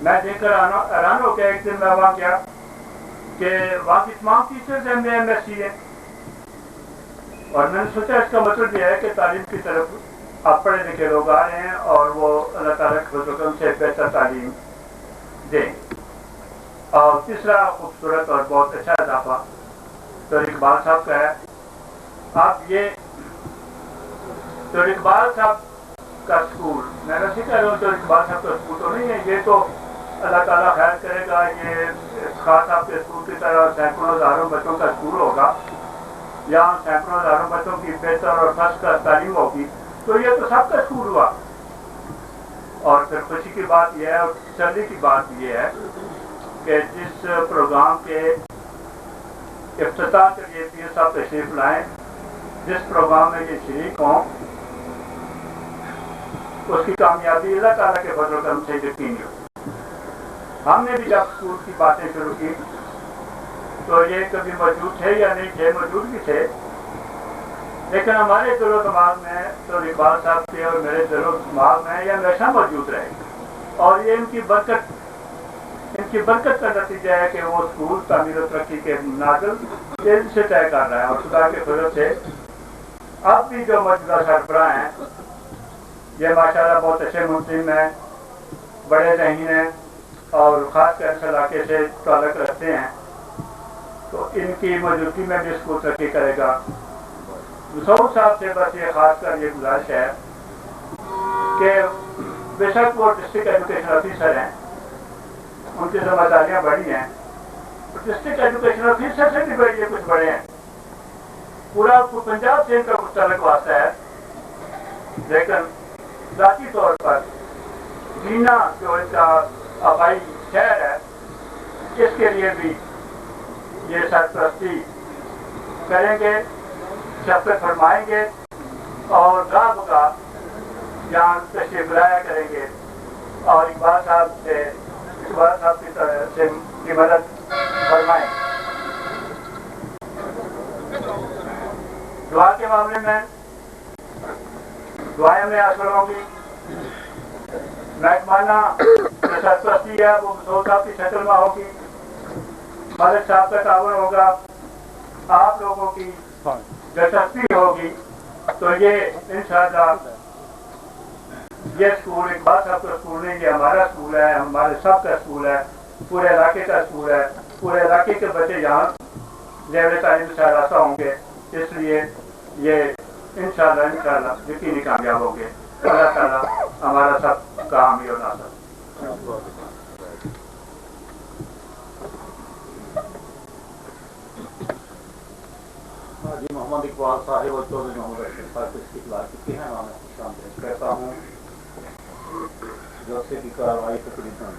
میں دیکھ کر حیران ہو گیا۔ ایک دن میں وہاں گیا کہ وہاں کی تمام ٹیچرز MSc ہیں، اور میں نے سوچا اس کا مطلب یہ ہے کہ تعلیم کی طرف اب پڑھے لکھے لوگ آ رہے ہیں اور وہ اللہ تعالیٰ کے فضل و کرم سے بہتر تعلیم دیں۔ اور تیسرا خوبصورت اور بہت اچھا اضافہ تو اقبال صاحب کا ہے۔ اب یہ تو اقبال صاحب کا اسکول، میں ویسے کہہ رہا ہوں تو اقبال صاحب کا اسکول تو نہیں ہے، یہ تو اللہ تعالیٰ خیر کرے گا، یہ خان صاحب کے اسکول کی طرح سینکڑوں ہزاروں بچوں کا اسکول ہوگا، یہاں سینکڑوں ہزاروں بچوں کی بہتر اور فرسٹ کلاس تعلیم ہوگی، تو یہ تو سب کا اسکول ہوا۔ اور پھر خوشی کی بات یہ ہے اور تسلی کی بات یہ ہے کہ جس پروگرام کے افتتاح کے لیے پیر صاحب تشریف لائیں، جس پروگرام میں یہ شریک ہوں، اس کی کامیابی اللہ تعالیٰ کے فضل و کرم سے یقینی ہو۔ ہم نے بھی جب اسکول کی باتیں شروع کی تو یہ کبھی موجود تھے یا نہیں تھے، موجود بھی تھے، لیکن ہمارے دل و دماغ میں تو اقبال صاحب کے اور میرے دل و دماغ میں یہ ہمیشہ موجود رہے گا، اور یہ ان کی برکت کا نتیجہ ہے کہ وہ اسکول تعمیر و ترقی کے ناظر تیزی سے طے کر رہا ہے، اور خدا کے فضل سے اب بھی جو موجودہ سربراہ ہیں یہ ماشاءاللہ بہت اچھے منظم ہیں، بڑے ذہین ہیں، اور خاص کر اس علاقے سے تعلق رکھتے ہیں، تو ان کی موجودگی میں بھی اسکول ترقی کرے گا۔ مسعود صاحب سے بس یہ خاص کر یہ گزارش ہے کہ بے شک وہ ڈسٹرکٹ ایجوکیشن آفیسر ہیں، ان کی ذمہ داریاں بڑی ہیں، ڈسٹرکٹ ایجوکیشن آفیسر سے بھی بڑی کچھ بڑے ہیں، پورا پنجاب سے ان کا کچھ تعلق واسطہ ہے، لیکن ذاتی طور پر جینا جو ان کا آبائی شہر ہے اس کے لیے بھی یہ سرپرستی کریں گے، شفقت فرمائیں گے، اور گاہ بگاہ یہاں تشریف لایا کریں گے، اور اقبال صاحب کی طرف سے کی مدد فرمائیں۔ دعا کے معاملے میں دعائیں میں اثر ہوگی، محکمانہ جو سرپرستی ہے وہ مسعود صاحب کی شکل میں ہوگی، ملک صاحب کا تعاون ہوگا، آپ لوگوں کی دلچسپی ہوگی، تو یہ انشاءاللہ یہ اسکول اقبال صاحب کا اسکول نہیں، یہ ہمارا اسکول ہے، ہمارے سب کا اسکول ہے، پورے علاقے کا اسکول ہے، پورے علاقے کے بچے یہاں لیول تعلیم سے آراستہ ہوں گے، اس لیے یہ انشاءاللہ یقینی کامیاب ہوں گے۔ اللہ تعالیٰ ہمارا سب کا حامی اور ناصر۔ حاجی محمد اقبال صاحب اور چودھری محمد اشرف صاحب کو استقبال کی ہے، میں خوش آمدید کہتا ہوں، جو سے کی کارروائی تقریباً